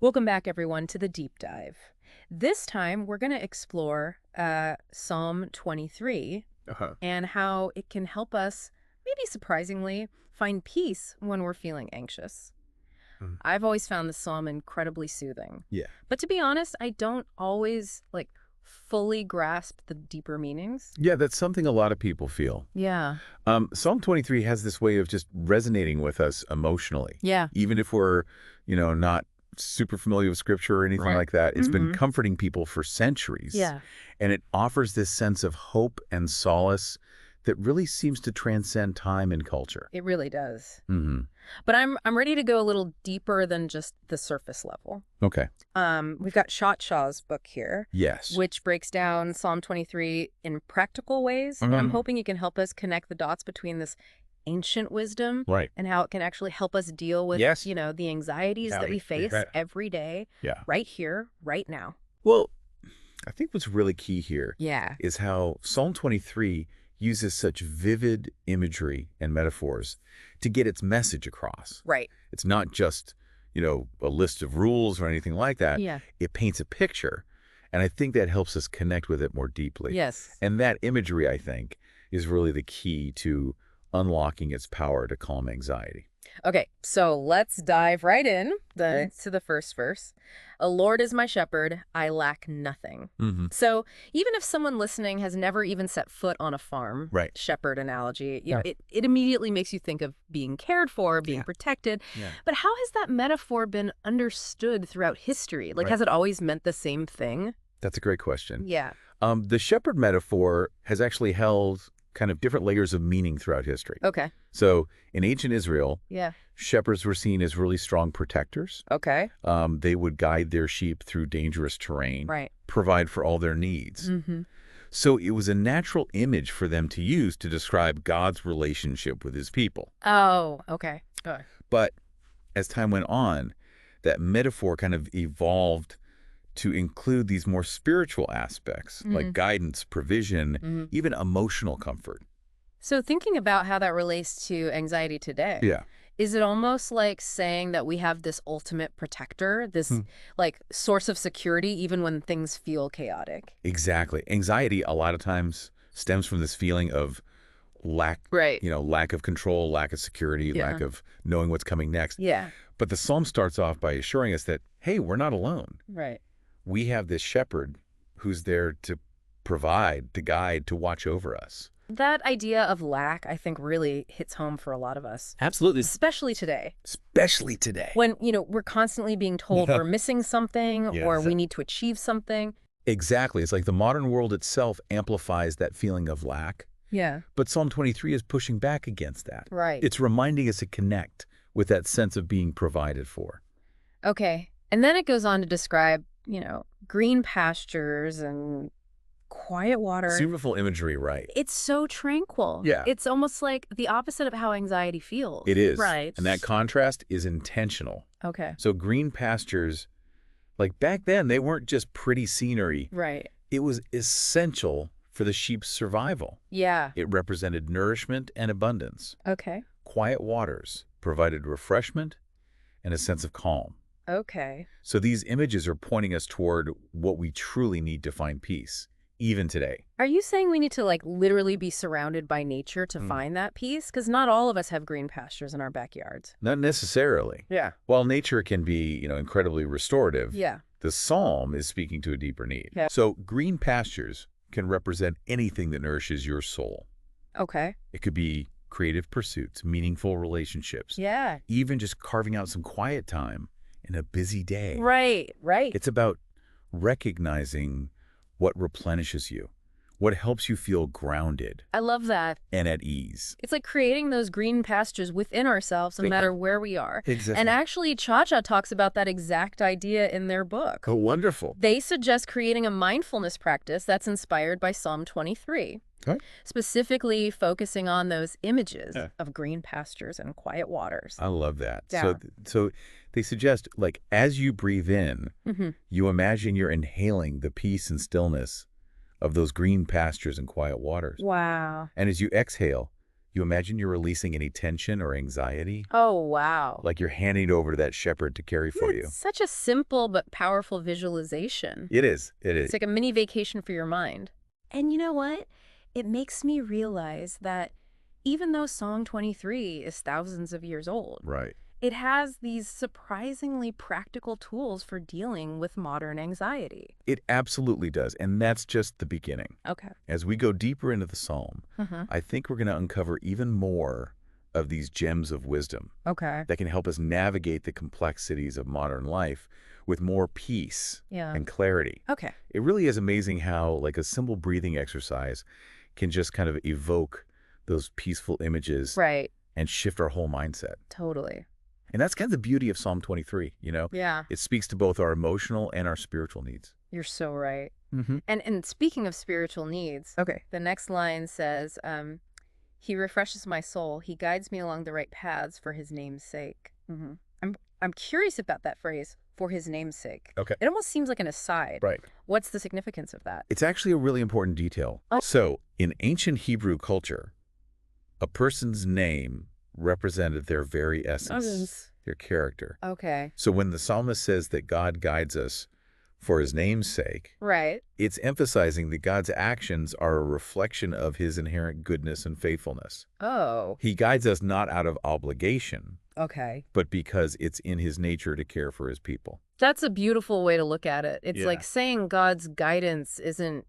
Welcome back, everyone, to the deep dive. This time, we're going to explore Psalm 23 Uh-huh. and how it can help us, maybe surprisingly, find peace when we're feeling anxious. Mm. I've always found this psalm incredibly soothing. Yeah. But to be honest, I don't always, fully grasp the deeper meanings. Yeah, that's something a lot of people feel. Yeah. Psalm 23 has this way of just resonating with us emotionally. Yeah. Even if we're, not super familiar with scripture or anything Right. like that, it's been Mhm. comforting people for centuries. Yeah. And it offers this sense of hope and solace that really seems to transcend time and culture. It really does. Hmm. But I'm ready to go a little deeper than just the surface level. Okay. We've got Shaw's book here, Yes. which breaks down Psalm 23 in practical ways. And I'm hoping you can help us connect the dots between this ancient wisdom Right. and how it can actually help us deal with, Yes. the anxieties that we face Right. every day, Yeah. right here, right now. Well, I think what's really key here Yeah. is how Psalm 23 uses such vivid imagery and metaphors to get its message across. Right. It's not just, a list of rules or anything like that. Yeah. It paints a picture, and I think that helps us connect with it more deeply. Yes. And that imagery, I think, is really the key to unlocking its power to calm anxiety. Okay, so let's dive right in Okay. to the first verse. "A Lord is my shepherd, I lack nothing." Mm-hmm. So even if someone listening has never even set foot on a farm, Right. shepherd analogy, Yeah. it immediately makes you think of being cared for, being Yeah. protected. Yeah. But how has that metaphor been understood throughout history? Like, Right. has it always meant the same thing? That's a great question. Yeah. The shepherd metaphor has actually held kind of different layers of meaning throughout history. Okay. So in ancient Israel, Yeah. shepherds were seen as really strong protectors. Okay. They would guide their sheep through dangerous terrain, Right. provide for all their needs. Mm-hmm. So it was a natural image for them to use to describe God's relationship with his people. Oh, okay. Good. But as time went on, that metaphor kind of evolved to include these more spiritual aspects, like guidance, provision, even emotional comfort. So thinking about how that relates to anxiety today. Yeah. Is it almost like saying that we have this ultimate protector, this source of security even when things feel chaotic? Exactly. Anxiety a lot of times stems from this feeling of lack, Right. lack of control, lack of security, Yeah. lack of knowing what's coming next. Yeah. But the psalm starts off by assuring us that, hey, we're not alone. Right. We have this shepherd who's there to provide, to guide, to watch over us. That idea of lack, I think, really hits home for a lot of us, Absolutely. especially today Especially today. when, we're constantly being told we're missing something Yeah. or we need to achieve something. Exactly. It's like the modern world itself amplifies that feeling of lack. Yeah. But Psalm 23 is pushing back against that. Right. It's reminding us to connect with that sense of being provided for. Okay. And then it goes on to describe, green pastures and quiet water. Beautiful imagery, right? It's so tranquil. Yeah. It's almost like the opposite of how anxiety feels. It is. Right. And that contrast is intentional. Okay. So green pastures, like back then, they weren't just pretty scenery. Right. It was essential for the sheep's survival. Yeah. It represented nourishment and abundance. Okay. Quiet waters provided refreshment and a sense of calm. Okay. So these images are pointing us toward what we truly need to find peace, even today. Are you saying we need to literally be surrounded by nature to Mm. find that peace? Because not all of us have green pastures in our backyards. Not necessarily. Yeah. While nature can be, incredibly restorative, Yeah. the psalm is speaking to a deeper need. Yeah. So green pastures can represent anything that nourishes your soul. Okay. It could be creative pursuits, meaningful relationships, Yeah. even just carving out some quiet time in a busy day. Right. Right. It's about recognizing what replenishes you, what helps you feel grounded I love that. and at ease. It's like creating those green pastures within ourselves, no Yeah. matter where we are. Exactly. And actually, Cha talks about that exact idea in their book. Oh, wonderful. They suggest creating a mindfulness practice that's inspired by Psalm 23, Okay. specifically focusing on those images Yeah. of green pastures and quiet waters. I love that. Yeah. So they suggest, as you breathe in, Mm-hmm. you imagine you're inhaling the peace and stillness of those green pastures and quiet waters. Wow. And as you exhale, You imagine you're releasing any tension or anxiety, Oh, wow. like you're handing it over to that shepherd to carry for you. It's such a simple but powerful visualization. It is. It is. It's like a mini vacation for your mind. And you know what? It makes me realize that even though Psalm 23 is thousands of years old, Right. it has these surprisingly practical tools for dealing with modern anxiety. It absolutely does. And that's just the beginning. Okay. As we go deeper into the psalm, Mm-hmm. I think we're going to uncover even more of these gems of wisdom Okay. that can help us navigate the complexities of modern life with more peace Yeah. and clarity. Okay. It really is amazing how, like, a simple breathing exercise can just kind of evoke those peaceful images Right. and shift our whole mindset. Totally. And that's kind of the beauty of Psalm 23, you know? Yeah. It speaks to both our emotional and our spiritual needs. You're so right. Mm-hmm. And speaking of spiritual needs, Okay. the next line says, he refreshes my soul. He guides me along the right paths for his name's sake. Mm-hmm. I'm curious about that phrase, for his name's sake. Okay. It almost seems like an aside. Right. What's the significance of that? It's actually a really important detail. Oh. So, in ancient Hebrew culture, a person's name represented their very essence, their character. Okay. So when the psalmist says that God guides us for his name's sake, Right. it's emphasizing that God's actions are a reflection of his inherent goodness and faithfulness. Oh. He guides us not out of obligation, Okay. but because it's in his nature to care for his people. That's a beautiful way to look at it. It's Yeah. like saying God's guidance isn't,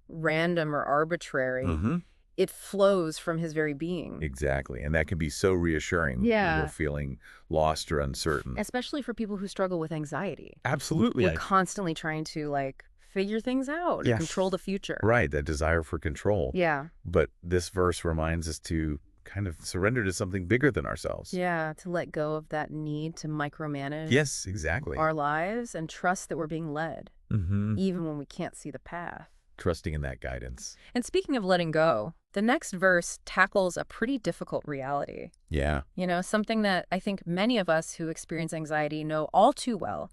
random or arbitrary. Mm-hmm. It flows from his very being. Exactly. And that can be so reassuring Yeah. when we're feeling lost or uncertain. Especially for people who struggle with anxiety. Absolutely. We're constantly trying to, figure things out, Yes. control the future. Right, that desire for control. Yeah. But this verse reminds us to kind of surrender to something bigger than ourselves. Yeah, to let go of that need to micromanage Yes, exactly. our lives and trust that we're being led, Mm-hmm. even when we can't see the path. Trusting in that guidance. And speaking of letting go, the next verse tackles a pretty difficult reality. Yeah. Something that I think many of us who experience anxiety know all too well.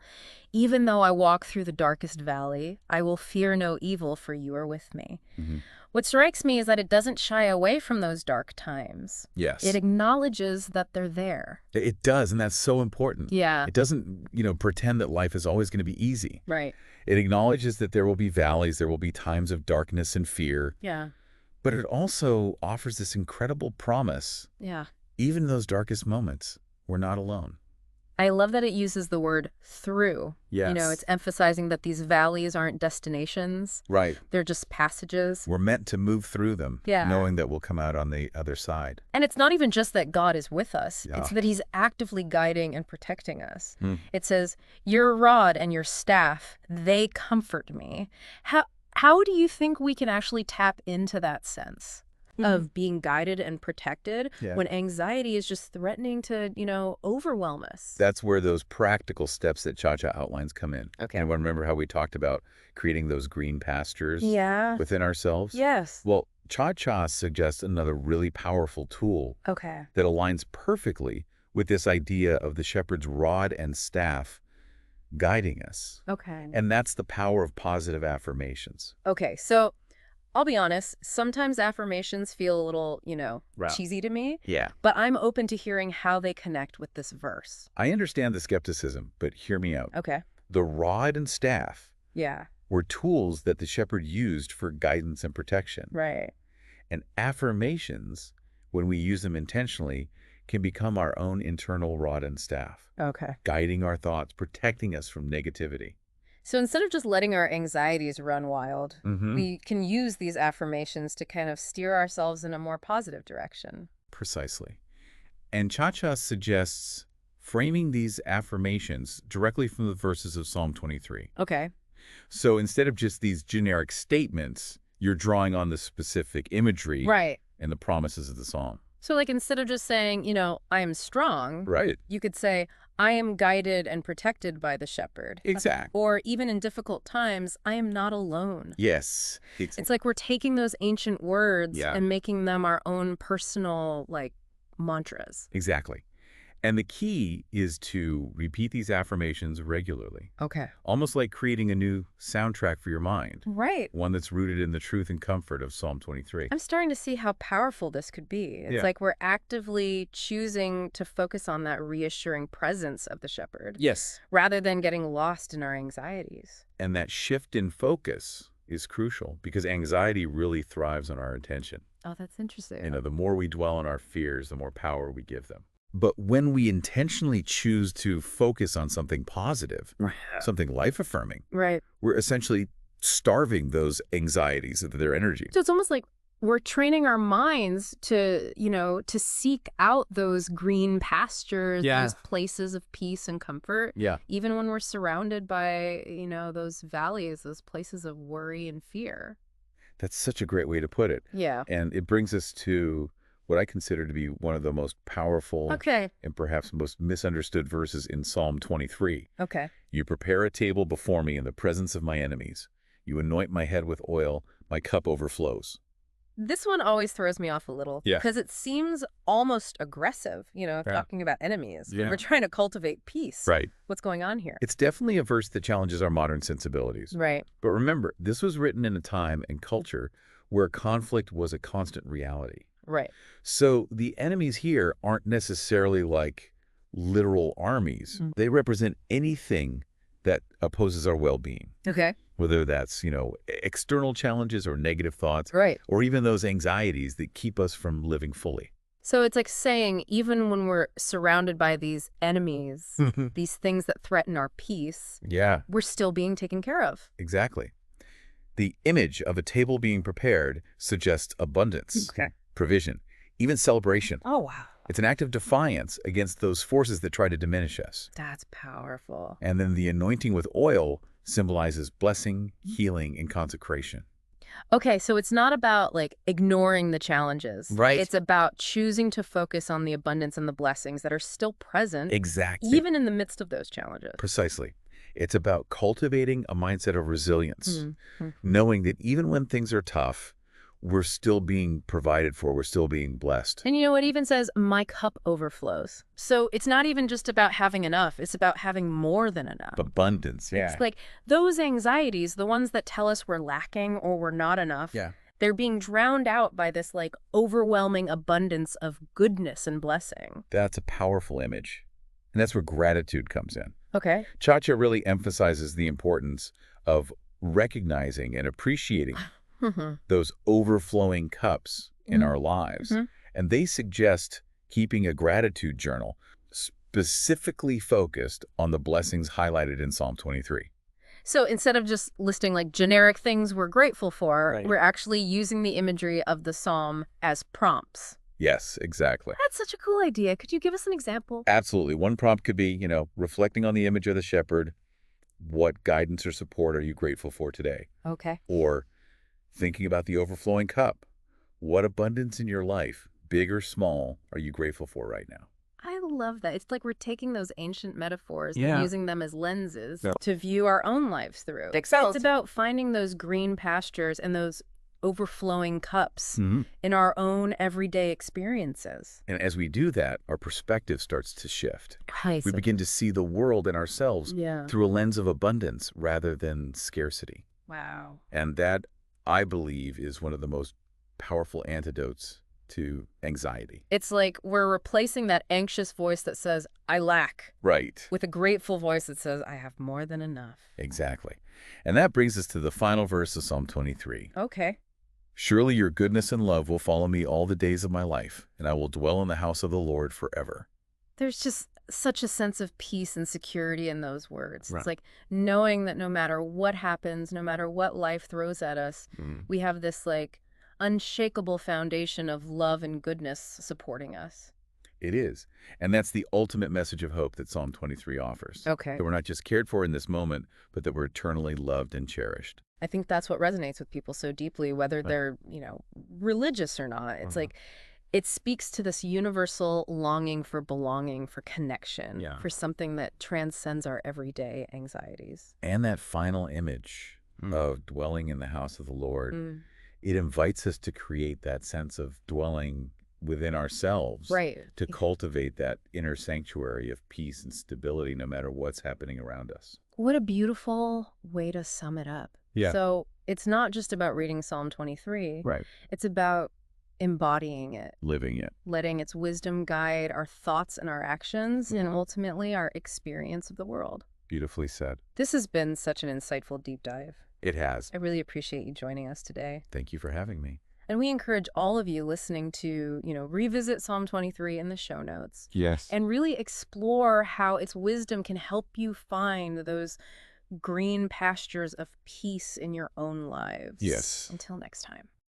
Even though I walk through the darkest valley, I will fear no evil, for you are with me. Mm-hmm. What strikes me is that it doesn't shy away from those dark times. Yes. It acknowledges that they're there. It does, and that's so important. Yeah. It doesn't, pretend that life is always going to be easy. Right. It acknowledges that there will be valleys, there will be times of darkness and fear, Yeah. but it also offers this incredible promise. Yeah. Even in those darkest moments, we're not alone. I love that it uses the word through. Yes. It's emphasizing that these valleys aren't destinations. Right. They're just passages. We're meant to move through them, Yeah. knowing that we'll come out on the other side. And it's not even just that God is with us. Yeah. It's that he's actively guiding and protecting us. Hmm. It says, your rod and your staff, they comfort me. How do you think we can actually tap into that sense of being guided and protected Yeah. when anxiety is just threatening to, overwhelm us? That's where those practical steps that Cha-Cha outlines come in. Okay. And remember how we talked about creating those green pastures Yeah. within ourselves? Yes. Well, Cha-Cha suggests another really powerful tool Okay. that aligns perfectly with this idea of the shepherd's rod and staff guiding us. Okay. And that's the power of positive affirmations. Okay. So I'll be honest, sometimes affirmations feel a little, Right. cheesy to me, Yeah. but I'm open to hearing how they connect with this verse. I understand the skepticism, but hear me out. Okay. The rod and staff Yeah. were tools that the shepherd used for guidance and protection. Right. And affirmations, when we use them intentionally, can become our own internal rod and staff, Okay. guiding our thoughts, protecting us from negativity. So instead of just letting our anxieties run wild, Mm-hmm. we can use these affirmations to kind of steer ourselves in a more positive direction. Precisely. And Cha-Cha suggests framing these affirmations directly from the verses of Psalm 23. Okay. So instead of just these generic statements, you're drawing on the specific imagery Right. and the promises of the psalm. So instead of just saying, I am strong, Right. you could say, I am guided and protected by the shepherd. Exactly. Or even in difficult times, I am not alone. Yes. It's like we're taking those ancient words Yeah. and making them our own personal, mantras. Exactly. And the key is to repeat these affirmations regularly, Okay. almost like creating a new soundtrack for your mind, Right. one that's rooted in the truth and comfort of Psalm 23. I'm starting to see how powerful this could be. It's Yeah. like we're actively choosing to focus on that reassuring presence of the shepherd Yes. rather than getting lost in our anxieties. And that shift in focus is crucial because anxiety really thrives on our attention. Oh, that's interesting. You know, the more we dwell on our fears, the more power we give them. But when we intentionally choose to focus on something positive, something life-affirming, Right. we're essentially starving those anxieties of their energy. So it's almost like we're training our minds to, to seek out those green pastures, those places of peace and comfort, Yeah. even when we're surrounded by, those valleys, those places of worry and fear. That's such a great way to put it. Yeah. And it brings us to what I consider to be one of the most powerful Okay. and perhaps most misunderstood verses in Psalm 23. Okay. You prepare a table before me in the presence of my enemies. You anoint my head with oil. My cup overflows. This one always throws me off a little Yeah. because it seems almost aggressive, talking about enemies. Yeah. We're trying to cultivate peace. Right. What's going on here? It's definitely a verse that challenges our modern sensibilities. Right. But remember, this was written in a time and culture where conflict was a constant reality. Right. So the enemies here aren't necessarily like literal armies. Mm. They represent anything that opposes our well-being, Okay. whether that's, external challenges or negative thoughts, Right. or even those anxieties that keep us from living fully. So it's like saying even when we're surrounded by these enemies, these things that threaten our peace, Yeah, we're still being taken care of. exactly. The image of a table being prepared suggests abundance, provision, even celebration. Oh, wow. It's an act of defiance against those forces that try to diminish us. That's powerful. And then the anointing with oil symbolizes blessing, healing, and consecration. Okay, so it's not about like ignoring the challenges. Right. It's about choosing to focus on the abundance and the blessings that are still present, Exactly. even in the midst of those challenges. Precisely. It's about cultivating a mindset of resilience, Mm-hmm. knowing that even when things are tough, we're still being provided for, we're still being blessed. And it even says, my cup overflows. So it's not even just about having enough. It's about having more than enough. Abundance, yeah. It's like those anxieties, the ones that tell us we're lacking or we're not enough, Yeah. they're being drowned out by this like overwhelming abundance of goodness and blessing. That's a powerful image. And that's where gratitude comes in. Okay. Cha-Cha really emphasizes the importance of recognizing and appreciating Mm-hmm. those overflowing cups in our lives. Mhm. And they suggest keeping a gratitude journal specifically focused on the blessings highlighted in Psalm 23. So instead of just listing like generic things we're grateful for, Right. we're actually using the imagery of the psalm as prompts. Yes, exactly. That's such a cool idea. Could you give us an example? Absolutely. One prompt could be, reflecting on the image of the shepherd. What guidance or support are you grateful for today? Okay. Or thinking about the overflowing cup. What abundance in your life, big or small, are you grateful for right now? I love that. It's like we're taking those ancient metaphors Yeah. and using them as lenses Yeah. to view our own lives through. Makes sense. It's about finding those green pastures and those overflowing cups Mm-hmm. in our own everyday experiences. And as we do that, our perspective starts to shift. I We see. begin to see the world and ourselves Yeah. through a lens of abundance rather than scarcity. Wow. And that, I believe, is one of the most powerful antidotes to anxiety. It's like we're replacing that anxious voice that says, I lack, Right. with a grateful voice that says, I have more than enough. Exactly. And that brings us to the final verse of Psalm 23. Okay. Surely your goodness and love will follow me all the days of my life, and I will dwell in the house of the Lord forever. There's just such a sense of peace and security in those words. Right. It's like knowing that no matter what happens, no matter what life throws at us, we have this like unshakable foundation of love and goodness supporting us. It is. And that's the ultimate message of hope that Psalm 23 offers. Okay. That we're not just cared for in this moment, but that we're eternally loved and cherished. I think that's what resonates with people so deeply, whether they're, religious or not. It's like it speaks to this universal longing for belonging, for connection, Yeah. for something that transcends our everyday anxieties. And that final image of dwelling in the house of the Lord, Mm. it invites us to create that sense of dwelling within ourselves Right. to cultivate that inner sanctuary of peace and stability no matter what's happening around us. What a beautiful way to sum it up. Yeah. So it's not just about reading Psalm 23. Right. It's about embodying it, Living it. letting its wisdom guide our thoughts and our actions, and ultimately our experience of the world. Beautifully said. This has been such an insightful deep dive. It has. I really appreciate you joining us today. Thank you for having me. And we encourage all of you listening to, revisit Psalm 23 in the show notes. Yes. And really explore how its wisdom can help you find those green pastures of peace in your own lives. Yes. Until next time.